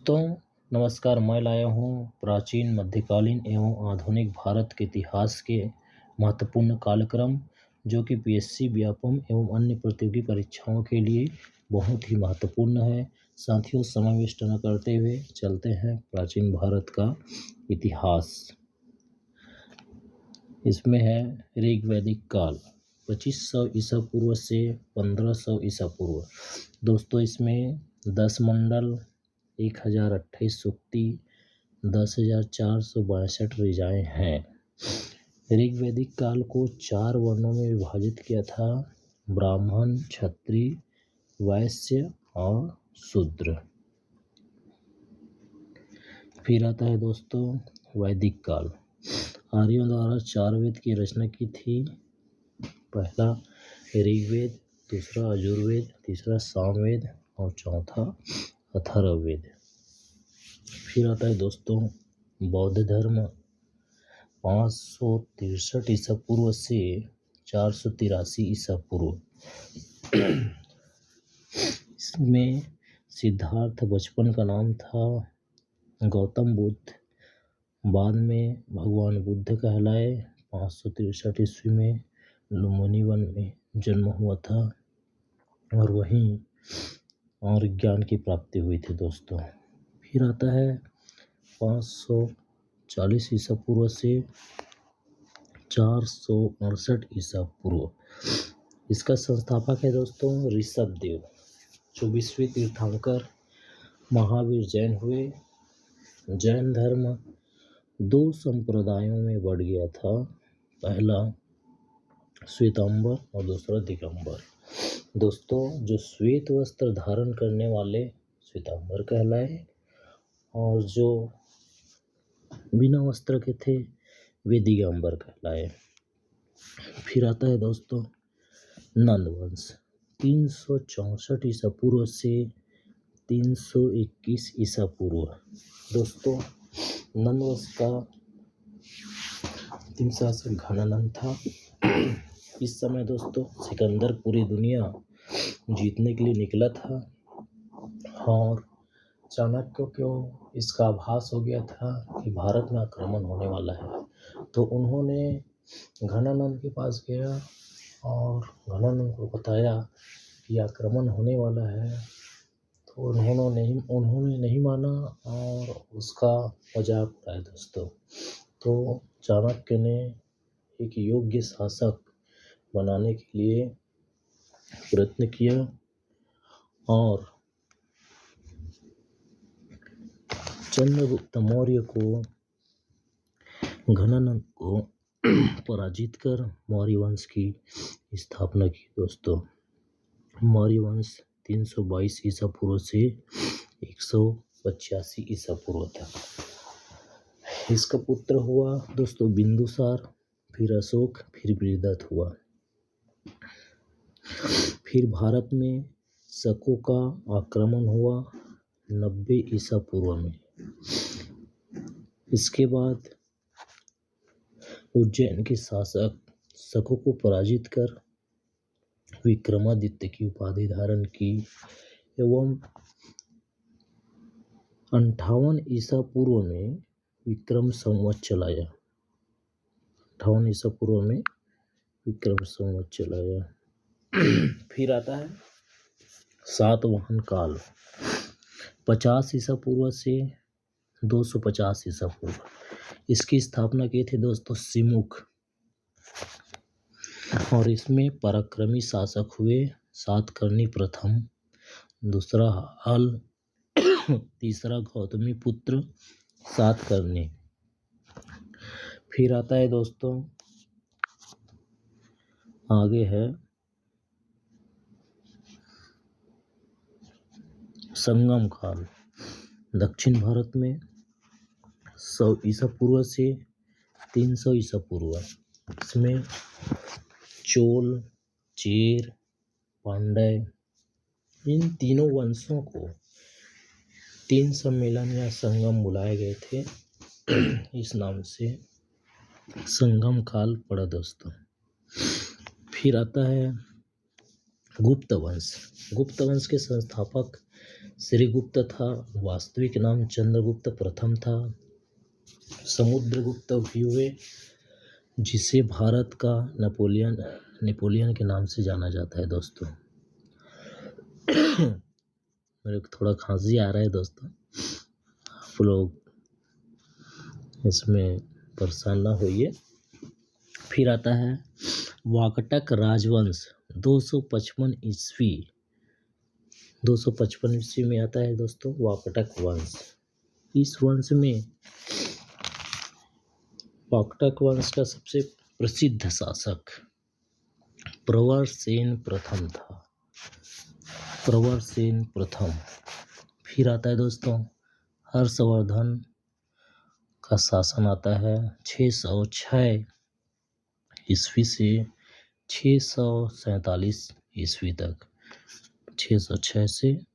दोस्तों नमस्कार। मैं लाया हूँ प्राचीन मध्यकालीन एवं आधुनिक भारत के इतिहास के महत्वपूर्ण कालक्रम जो कि पीएससी व्यापम एवं अन्य प्रतियोगी परीक्षाओं के लिए बहुत ही महत्वपूर्ण है। साथियों, समय वेस्ट न करते हुए चलते हैं प्राचीन भारत का इतिहास। इसमें है ऋग्वैदिक काल 2500 ईसा पूर्व से 1500 ईसा पूर्व। दोस्तों इसमें 10 मंडल, 1028 सूक्ति, 10,462 ऋचाएँ हैं। ऋग्वैदिक काल को 4 वर्णों में विभाजित किया था: ब्राह्मण, क्षत्रिय, वैश्य और शूद्र। फिर आता है दोस्तों वैदिक काल। आर्यों द्वारा 4 वेद की रचना की थी। पहला ऋग्वेद, दूसरा यजुर्वेद, तीसरा सामवेद और चौथा अथर्ववेद। फिर आता है दोस्तों बौद्ध धर्म 563 ईसा पूर्व से 483 ईसा पूर्व। इसमें सिद्धार्थ बचपन का नाम था। गौतम बुद्ध बाद में भगवान बुद्ध कहलाए। 563 ईस्वी में लुम्बिनी वन में जन्म हुआ था और वहीं और ज्ञान की प्राप्ति हुई थी दोस्तों। फिर आता है 540 ईसा पूर्व से 468 ईसा पूर्व। इसका संस्थापक है दोस्तों ऋषभदेव। 24वें तीर्थंकर महावीर जैन हुए। जैन धर्म 2 संप्रदायों में बढ़ गया था। पहला श्वेतांबर और दूसरा दिगंबर। दोस्तों जो श्वेत वस्त्र धारण करने वाले श्वेतांबर कहलाए और जो बिना वस्त्र के थे वे दिगंबर कहलाए। फिर आता है दोस्तों नंद वंश 364 ईसा पूर्व से 321 ईसा पूर्व। दोस्तों नंद वंश का अंतिम शासक घनानंद था। इस समय दोस्तों सिकंदर पूरी दुनिया जीतने के लिए निकला था और चाणक्य को इसका आभास हो गया था कि भारत में आक्रमण होने वाला है। तो उन्होंने घनानंद के पास गया और घनानंद को बताया कि आक्रमण होने वाला है। तो उन्होंने नहीं माना और उसका मजाक उड़ाया दोस्तों। तो चाणक्य ने एक योग्य शासक बनाने के लिए प्रयत्न किया और चंद्रगुप्त मौर्य को घनानंद को पराजित कर मौर्य वंश की स्थापना की दोस्तों। मौर्य वंश 322 ईसा पूर्व से 185 ईसा पूर्व तक। इसका पुत्र हुआ दोस्तों बिंदुसार, फिर अशोक, फिर बृहद्रथ हुआ। फिर भारत में शकों का आक्रमण हुआ 90 ईसा पूर्व में। इसके बाद उज्जैन के शासक शकों को पराजित कर विक्रमादित्य की उपाधि धारण की एवं 58 ईसा पूर्व में विक्रम संवत चलाया। 58 ईसा पूर्व में विक्रम संवत चलाया। फिर आता है सातवाहन काल 50 ईसा पूर्व से 250 ईसा पूर्व। इसकी स्थापना की थी दोस्तों सिमुख और इसमें पराक्रमी शासक हुए सातकर्णी प्रथम, दूसरा हल, तीसरा गौतमी पुत्र सातकर्णी। फिर आता है दोस्तों आगे है संगम काल। दक्षिण भारत में 100 ईसा पूर्व से 300 ईसा पूर्व। इसमें चोल, चेर, पांड्य इन तीनों वंशों को 3 सम्मेलन या संगम बुलाए गए थे। इस नाम से संगम काल पड़ा दोस्तों। फिर आता है गुप्त वंश। गुप्त वंश के संस्थापक श्रीगुप्त था, वास्तविक नाम चंद्रगुप्त प्रथम था। समुद्रगुप्त भी हुए, जिसे भारत का नेपोलियन के नाम से जाना जाता है दोस्तों। मेरे को थोड़ा खांसी आ रहा है दोस्तों, आप लोग इसमें परेशान ना होइए। फिर आता है वाकटक राजवंश 255 ईस्वी। 255 ईस्वी में आता है दोस्तों वाकटक वंश। इस वंश में वाकटक वंश का सबसे प्रसिद्ध शासक प्रवरसेन प्रथम था। प्रवरसेन प्रथम। फिर आता है दोस्तों हर्षवर्धन का शासन आता है 606 ईस्वी से 647 ईस्वी तक। 606 से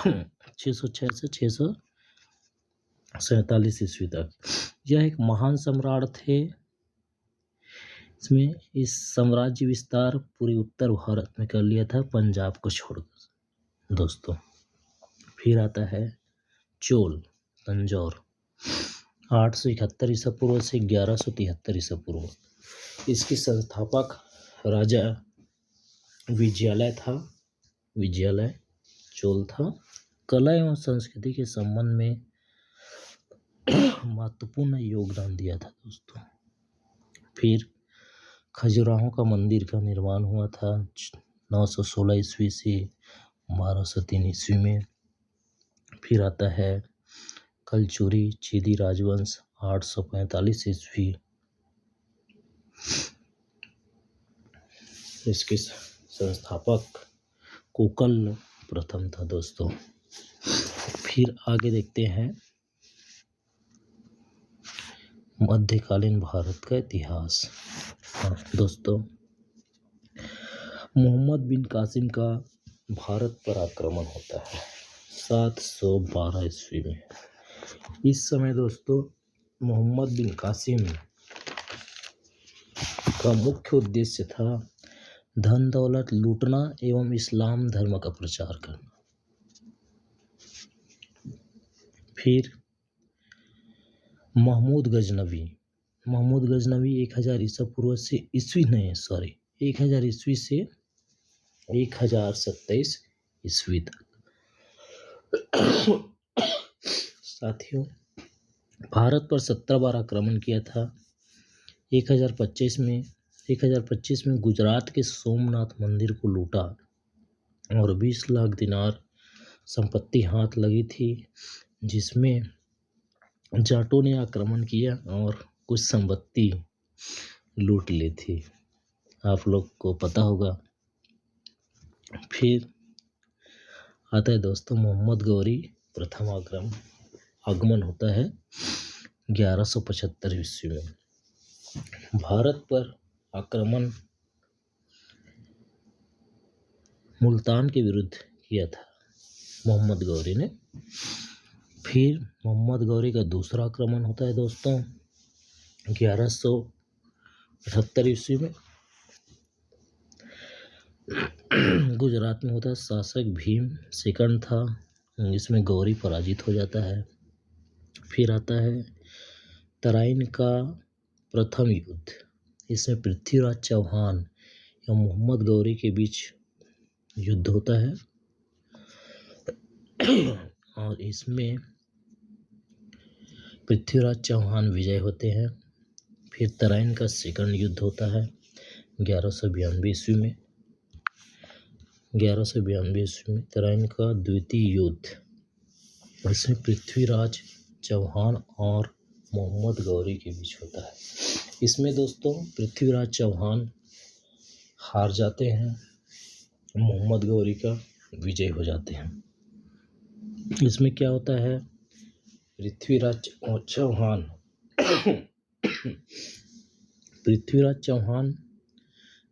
647 ईस्वी तक। यह एक महान सम्राट थे। इसमें इस साम्राज्य विस्तार पूरे उत्तर भारत में कर लिया था, पंजाब को छोड़कर दोस्तों। फिर आता है चोल तंजौर 871 ईसा पूर्व से 1173 ईसा पूर्व। इसकी संस्थापक राजा विजयालय था। विजयालय चोल था। कला एवं संस्कृति के संबंध में महत्वपूर्ण योगदान दिया था दोस्तों। फिर खजुराहो का मंदिर का निर्माण हुआ था 916 ईस्वी से 1203 ईस्वी में। फिर आता है कलचुरी चीदी राजवंश 845 ईस्वी। इसके संस्थापक कोकल प्रथम था दोस्तों। फिर आगे देखते हैं मध्यकालीन भारत का इतिहास। दोस्तों मोहम्मद बिन कासिम का भारत पर आक्रमण होता है 712 ईस्वी में। इस समय दोस्तों मोहम्मद बिन कासिम का मुख्य उद्देश्य था धन दौलत लूटना एवं इस्लाम धर्म का प्रचार करना। फिर महमूद गजनवी 1000 ईसा पूर्व से 1000 ईस्वी से 1027 ईस्वी तक। साथियों भारत पर 17 बार आक्रमण किया था। 1025 में गुजरात के सोमनाथ मंदिर को लूटा और 20 लाख दिनार संपत्ति हाथ लगी थी, जिसमें जाटों ने आक्रमण किया और कुछ संपत्ति लूट ली थी, आप लोग को पता होगा। फिर आता है दोस्तों मोहम्मद गौरी प्रथम आगमन होता है 1175 ईस्वी में। भारत पर आक्रमण मुल्तान के विरुद्ध किया था मोहम्मद गौरी ने। फिर मोहम्मद गौरी का दूसरा आक्रमण होता है दोस्तों 1178 ईस्वी में। गुजरात में होता है, शासक भीम सेकंड था, इसमें गौरी पराजित हो जाता है। फिर आता है तराइन का प्रथम युद्ध। इसमें पृथ्वीराज चौहान एवं मोहम्मद गौरी के बीच युद्ध होता है और इसमें पृथ्वीराज चौहान विजय होते हैं। फिर तराइन का सेकंड युद्ध होता है 1192 ईस्वी में। 1192 ईस्वी में तराइन का द्वितीय युद्ध, इसमें पृथ्वीराज चौहान और मोहम्मद गौरी के बीच होता है। इसमें दोस्तों पृथ्वीराज चौहान हार जाते हैं, मोहम्मद गौरी का विजय हो जाते हैं। इसमें क्या होता है, पृथ्वीराज चौहान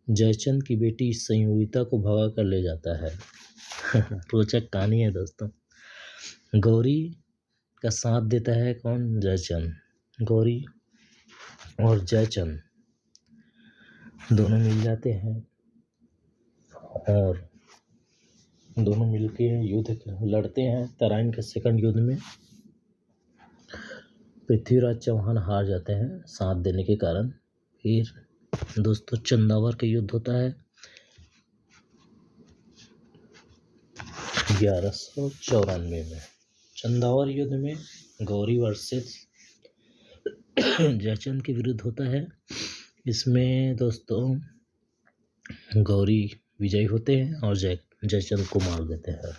जयचंद की बेटी संयोगिता को भगा कर ले जाता है। रोचक कहानी है दोस्तों। गौरी का साथ देता है कौन, जयचंद। गौरी और जयचंद दोनों मिल जाते हैं और दोनों मिलके युद्ध लड़ते हैं। तराइन के सेकंड युद्ध में पृथ्वीराज चौहान हार जाते हैं साथ देने के कारण। फिर दोस्तों चंदावर का युद्ध होता है 1194 में। चंदावर युद्ध में गौरी वर्सेस जयचंद के विरुद्ध होता है। इसमें दोस्तों गौरी विजयी होते हैं और जयचंद को मार देते हैं।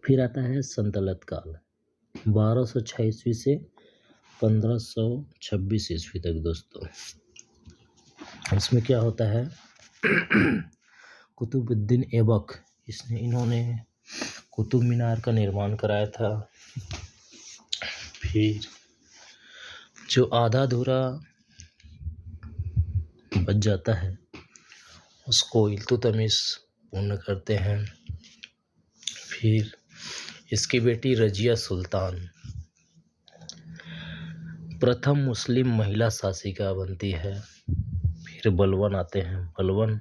फिर आता है संतलत काल 1206 ईस्वी से 1526 ईस्वी तक। दोस्तों इसमें क्या होता है कुतुबुद्दीन ऐबक इन्होंने कुतुब मीनार का निर्माण कराया था। फिर जो आधा अधूरा बच जाता है उसको इल्तुतमिश पूर्ण करते हैं। फिर इसकी बेटी रजिया सुल्तान प्रथम मुस्लिम महिला शासिका बनती है। फिर बलवन आते हैं, बलवन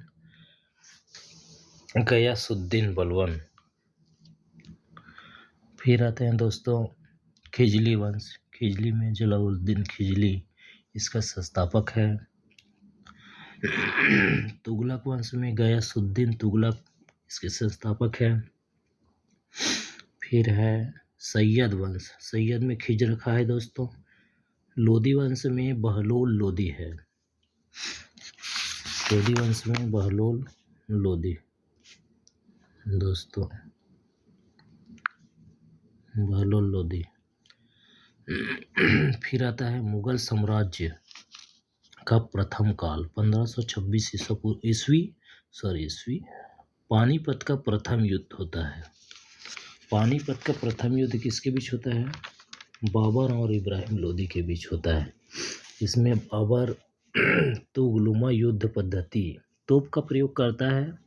गयासुद्दीन बलवन। फिर आते हैं दोस्तों खिजली वंश। खिजली में जलालुद्दीन खिजली इसका संस्थापक है। तुगलक वंश में गयासुद्दीन तुगलक इसके संस्थापक है। फिर है सैयद वंश, सैयद में खिज रखा है दोस्तों। लोदी वंश में बहलोल लोदी है। लोदी वंश में बहलोल लोदी दोस्तों, बहलोल लोदी। फिर आता है मुगल साम्राज्य का प्रथम काल 1526 ईस्वी। पानीपत का प्रथम युद्ध होता है। पानीपत का प्रथम युद्ध किसके बीच होता है? बाबर और इब्राहिम लोदी के बीच होता है। इसमें बाबर तुगलुमा युद्ध पद्धति तोप का प्रयोग करता है।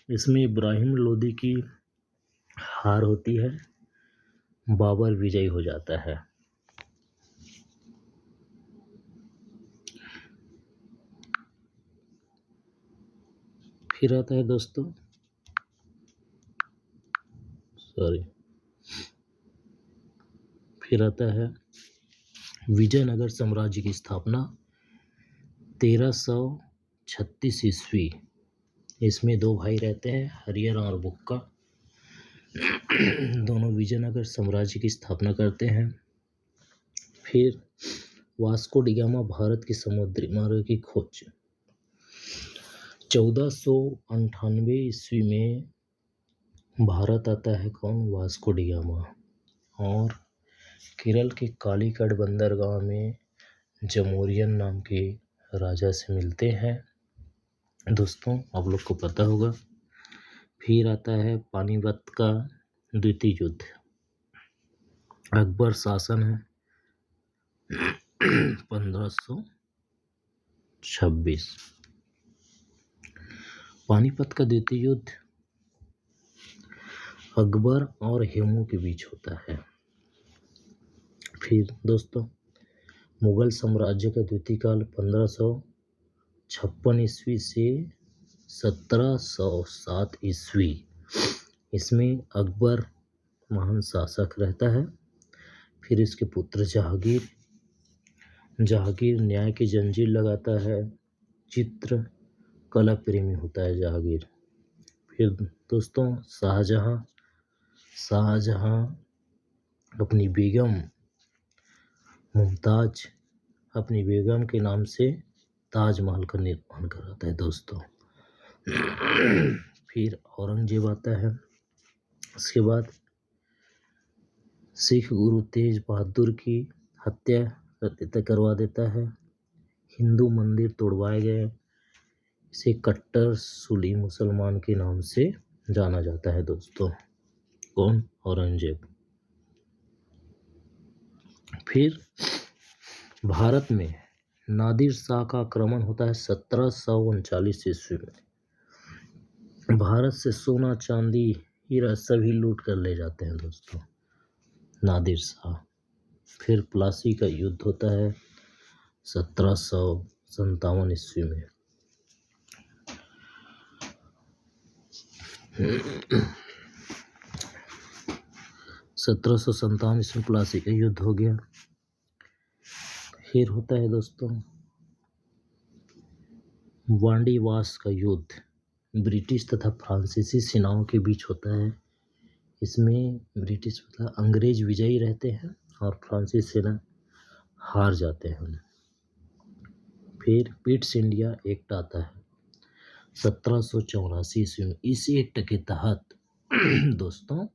इसमें इब्राहिम लोदी की हार होती है, बाबर विजयी हो जाता है। फिर आता है दोस्तों फिर आता है विजयनगर साम्राज्य की स्थापना 1336 ईस्वी। इसमें दो भाई रहते हैं, हरिहर और बुक्का। दोनों विजयनगर साम्राज्य की स्थापना करते हैं। फिर वास्को डी गामा भारत की समुद्री मार्ग की खोज 1498 ईस्वी में भारत आता है कौन? Vasco D gamma. और केरल के कालीकट बंदरगाह में जमोरियन नाम के राजा से मिलते हैं। दोस्तों आप लोग को पता होगा। फिर आता है पानीपत का द्वितीय युद्ध। अकबर शासन है 1526। पानीपत का द्वितीय युद्ध अकबर और हेमू के बीच होता है। फिर दोस्तों मुगल साम्राज्य का द्वितीय काल 1556 ईस्वी से 1707 ईस्वी। इसमें अकबर महान शासक रहता है। फिर इसके पुत्र जहांगीर न्याय की जंजीर लगाता है। चित्र कला प्रेमी होता है जहांगीर। फिर दोस्तों शाहजहां अपनी बेगम मुमताज अपनी बेगम के नाम से ताजमहल का निर्माण कराता है दोस्तों। फिर औरंगजेब आता है। उसके बाद सिख गुरु तेज बहादुर की हत्या करवा देता है। हिंदू मंदिर तोड़वाए गए। इसे कट्टर सुली मुसलमान के नाम से जाना जाता है दोस्तों। कौन? औरंगजेब। फिर भारत में नादिर शाह का आक्रमण होता है 1739 ईस्वी में। भारत से सोना चांदी हीरा सभी लूट कर ले जाते हैं दोस्तों नादिर शाह। फिर प्लासी का युद्ध होता है 1757 ईस्वी में। 1757 ईस्वी प्लासी का युद्ध हो गया। फिर होता है दोस्तों वांडीवास का युद्ध ब्रिटिश तथा फ्रांसीसी सेनाओं के बीच होता है। इसमें ब्रिटिश मतलब अंग्रेज विजयी रहते हैं और फ्रांसीसी सेना हार जाते हैं। फिर पिट्स इंडिया एक्ट आता है 1784 ईस्वी में। इस एक्ट के तहत दोस्तों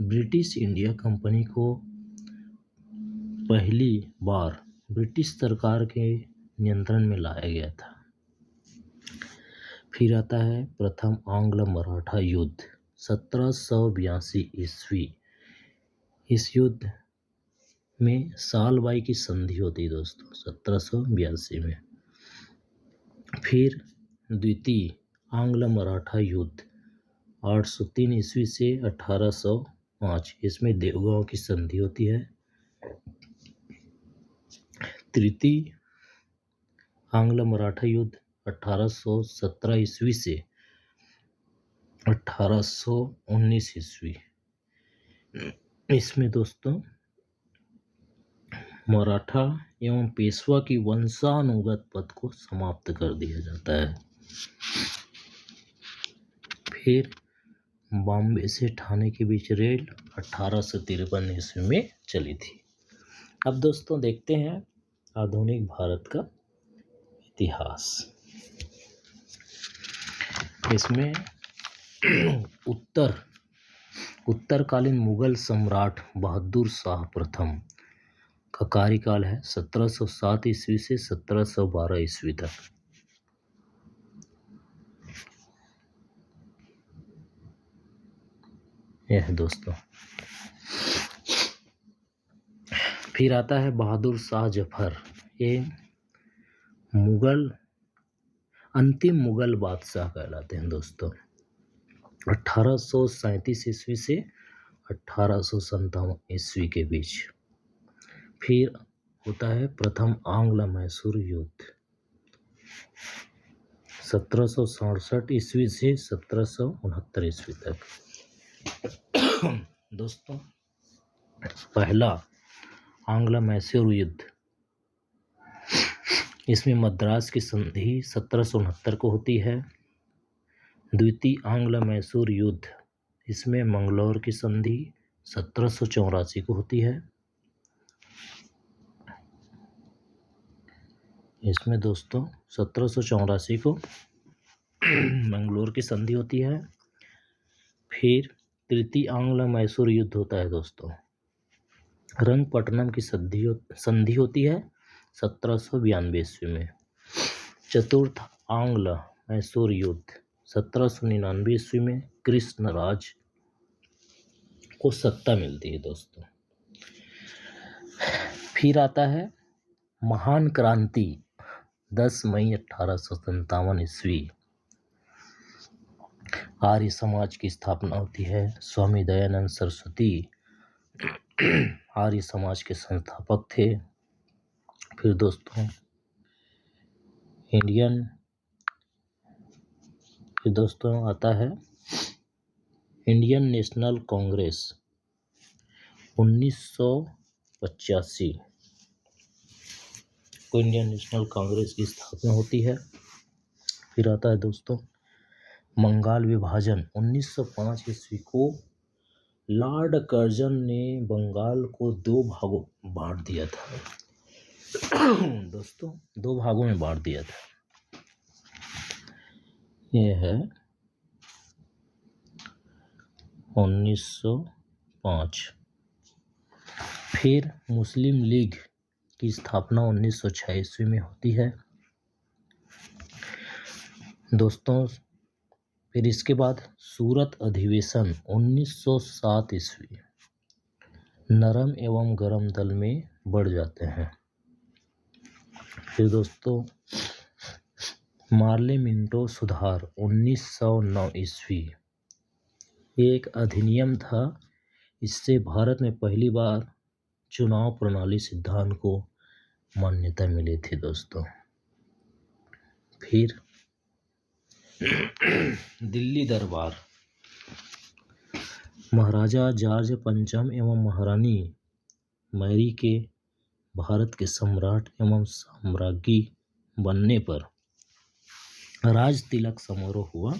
ब्रिटिश इंडिया कंपनी को पहली बार ब्रिटिश सरकार के नियंत्रण में लाया गया था। फिर आता है प्रथम आंग्ल मराठा युद्ध 1782 ईस्वी। इस युद्ध में सालबाई की संधि होती है दोस्तों 1782 में। फिर द्वितीय आंग्ल मराठा युद्ध 803 ईस्वी से 1805, इसमें देवगांव की संधि होती है। तृतीय आंग्ल मराठा युद्ध 1817 ईस्वी से 1819 ईस्वी। इसमें दोस्तों मराठा एवं पेशवा की वंशानुगत पद को समाप्त कर दिया जाता है। फिर बॉम्बे से ठाणे के बीच रेल 1853 ईस्वी में चली थी। अब दोस्तों देखते हैं आधुनिक भारत का इतिहास। इसमें उत्तरकालीन मुगल सम्राट बहादुर शाह प्रथम का कार्यकाल है 1707 ईस्वी से 1712 ईस्वी तक। यह दोस्तों फिर आता है बहादुर शाह जफर। ये अंतिम मुगल बादशाह कहलाते हैं दोस्तों। 1837 ईस्वी से 1857 ईस्वी के बीच। फिर होता है प्रथम आंग्ल मैसूर युद्ध 1767 ईस्वी से 1769 ईस्वी तक। दोस्तों पहला आंग्ल मैसूर युद्ध, इसमें मद्रास की संधि 1769 को होती है। द्वितीय आंग्ल मैसूर युद्ध, इसमें मंगलौर की संधि 1784 को होती है। इसमें दोस्तों 1784 को मंगलौर की संधि होती है। फिर तृतीय आंग्ल मैसूर युद्ध होता है दोस्तों, रंगपट्टनम की संधि होती है 1792 ईस्वी में। चतुर्थ आंग्ल मैसूर युद्ध 1799 ईस्वी में कृष्णराज को सत्ता मिलती है दोस्तों। फिर आता है महान क्रांति 10 मई 1857 ईस्वी। आर्य समाज की स्थापना होती है। स्वामी दयानंद सरस्वती आर्य समाज के संस्थापक थे। फिर दोस्तों आता है इंडियन नेशनल कांग्रेस 1985 को इंडियन नेशनल कांग्रेस की स्थापना होती है। फिर आता है दोस्तों बंगाल विभाजन 1905 ईस्वी को लॉर्ड कर्जन ने बंगाल को 2 भागों बांट दिया था दोस्तों, 2 भागों में बांट दिया था। यह है 1905। फिर मुस्लिम लीग की स्थापना 1906 ईस्वी में होती है दोस्तों। फिर इसके बाद सूरत अधिवेशन 1907 ईस्वी, नरम एवं गरम दल में बढ़ जाते हैं। फिर दोस्तों मार्ले मिंटो सुधार 1909 ईस्वी, एक अधिनियम था। इससे भारत में पहली बार चुनाव प्रणाली सिद्धांत को मान्यता मिली थी दोस्तों। फिर दिल्ली दरबार महाराजा जॉर्ज पंचम एवं महारानी मैरी के भारत के सम्राट एवं साम्राज्ञी बनने पर राज तिलक समारोह हुआ।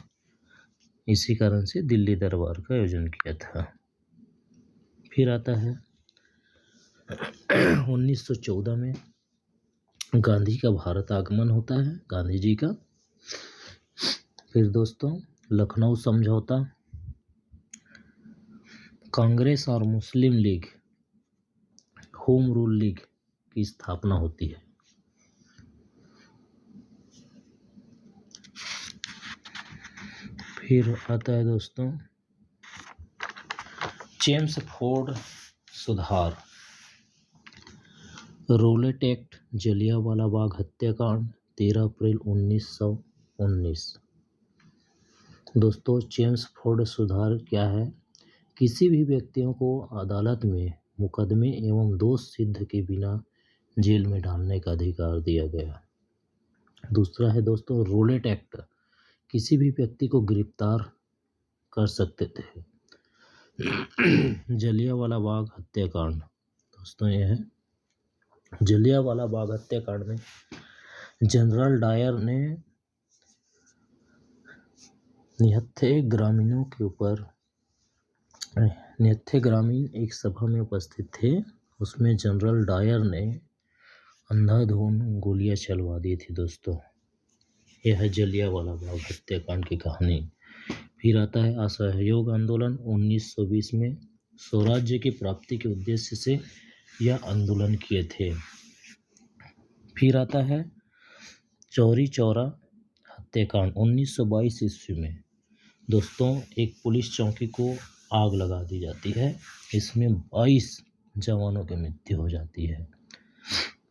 इसी कारण से दिल्ली दरबार का आयोजन किया था। फिर आता है 1914 में गांधी का भारत आगमन होता है, गांधी जी का। फिर दोस्तों लखनऊ समझौता, कांग्रेस और मुस्लिम लीग, होम रूल लीग की स्थापना होती है। फिर आता है दोस्तों चेम्सफोर्ड सुधार, रोलेट एक्ट, जलियांवाला बाग हत्याकांड, 13 अप्रैल 1919। दोस्तों चेम्सफोर्ड सुधार क्या है? किसी भी व्यक्तियों को अदालत में मुकदमे एवं दोष सिद्ध के बिना जेल में डालने का अधिकार दिया गया। दूसरा है दोस्तों रोलेट एक्ट, किसी भी व्यक्ति को गिरफ्तार कर सकते थे। जलियांवाला बाग हत्याकांड, दोस्तों यह है जलियांवाला बाग हत्याकांड में जनरल डायर ने निहत्थे ग्रामीण एक सभा में उपस्थित थे। उसमें जनरल डायर ने अंधाधुंध गोलियां चलवा दी थी। दोस्तों यह है जलियांवाला बाग हत्याकांड की कहानी। फिर आता है असहयोग आंदोलन, 1920 में स्वराज्य की प्राप्ति के उद्देश्य से यह आंदोलन किए थे। फिर आता है चौरी चौरा हत्याकांड, 1922 ईस्वी में। दोस्तों एक पुलिस चौकी को आग लगा दी जाती है, इसमें 22 जवानों की मृत्यु हो जाती है।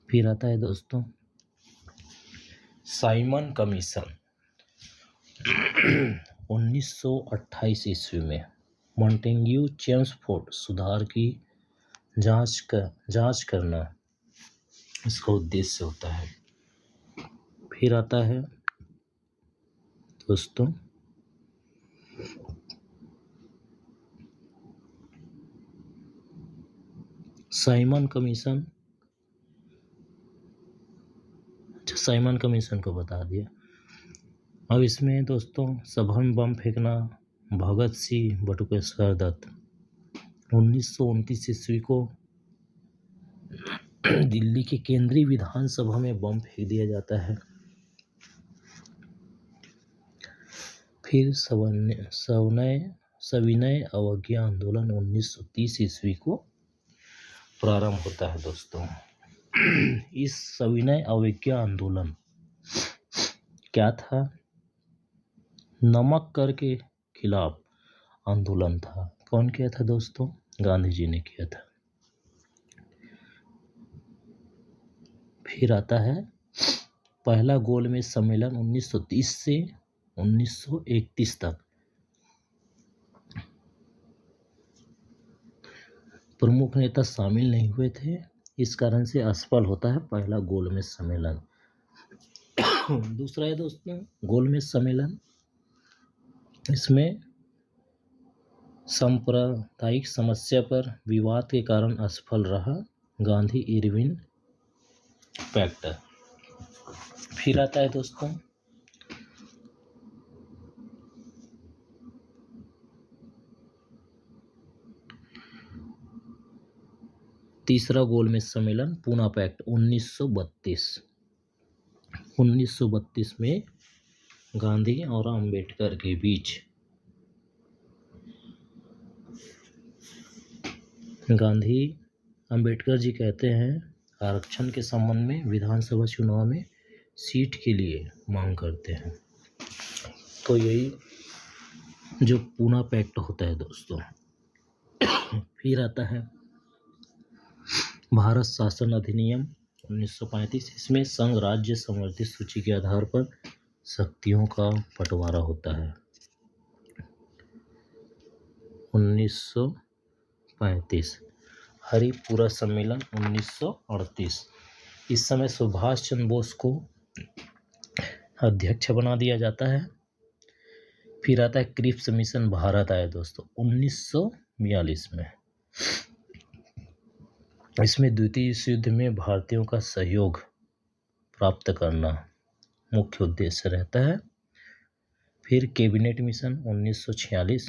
फिर आता है दोस्तों साइमन कमीशन, 1928 ईस्वी में। मॉन्टेग्यू चेम्सफोर्ड सुधार की जांच करना इसका उद्देश्य होता है। फिर आता है दोस्तों साइमन कमीशन। साइमन कमीशन को बता दिया। अब इसमें दोस्तों सभा में बम फेंकना, भगत सिंह बटुकेश्वर दत्त। 1929 ईस्वी को दिल्ली के केंद्रीय विधानसभा में बम फेंक दिया जाता है। फिर सविनय अवज्ञा आंदोलन 1930 ईस्वी को प्रारंभ होता है। दोस्तों इस सविनय अवज्ञा आंदोलन क्या था? नमक कर के खिलाफ आंदोलन था। कौन किया था दोस्तों? गांधी जी ने किया था। फिर आता है पहला गोलमेज सम्मेलन 1930 से 1931 तक। प्रमुख नेता शामिल नहीं हुए थे, इस कारण से असफल होता है पहला गोलमेज सम्मेलन। दूसरा है दोस्तों गोलमेज सम्मेलन, इसमें सांप्रदायिक समस्या पर विवाद के कारण असफल रहा, गांधी इरविन पैक्ट। फिर आता है दोस्तों तीसरा गोलमेज सम्मेलन पूना पैक्ट 1932 में गांधी और अंबेडकर के बीच। गांधी अंबेडकर जी कहते हैं आरक्षण के संबंध में विधानसभा चुनाव में सीट के लिए मांग करते हैं। तो यही जो पूना पैक्ट होता है दोस्तों। फिर आता है भारत शासन अधिनियम 1935, इसमें संघ राज्य समवर्ती सूची के आधार पर शक्तियों का बंटवारा होता है। 1935 हरिपुरा सम्मेलन 1938, इस समय सुभाष चंद्र बोस को अध्यक्ष बना दिया जाता है। फिर आता है क्रिप्स मिशन भारत आया दोस्तों 19 1942 में। इसमें द्वितीय विश्व युद्ध में भारतीयों का सहयोग प्राप्त करना मुख्य उद्देश्य रहता है। फिर कैबिनेट मिशन 1946,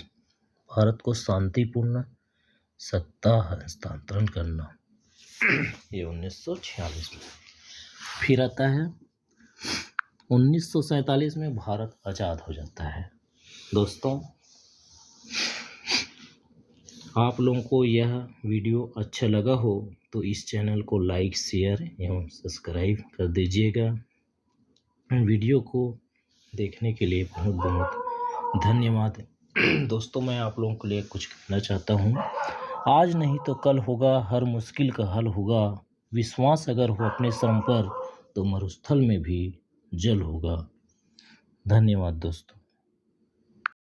भारत को शांतिपूर्ण सत्ता हस्तांतरण करना, ये 1946 में। फिर आता है 1947 में भारत आज़ाद हो जाता है। दोस्तों, आप लोगों को यह वीडियो अच्छा लगा हो तो इस चैनल को लाइक, शेयर एवं सब्सक्राइब कर दीजिएगा। वीडियो को देखने के लिए बहुत बहुत धन्यवाद। दोस्तों, मैं आप लोगों के लिए कुछ कहना चाहता हूँ। आज नहीं तो कल होगा, हर मुश्किल का हल होगा। विश्वास अगर हो अपने श्रम पर तो मरुस्थल में भी जल होगा। धन्यवाद दोस्तों।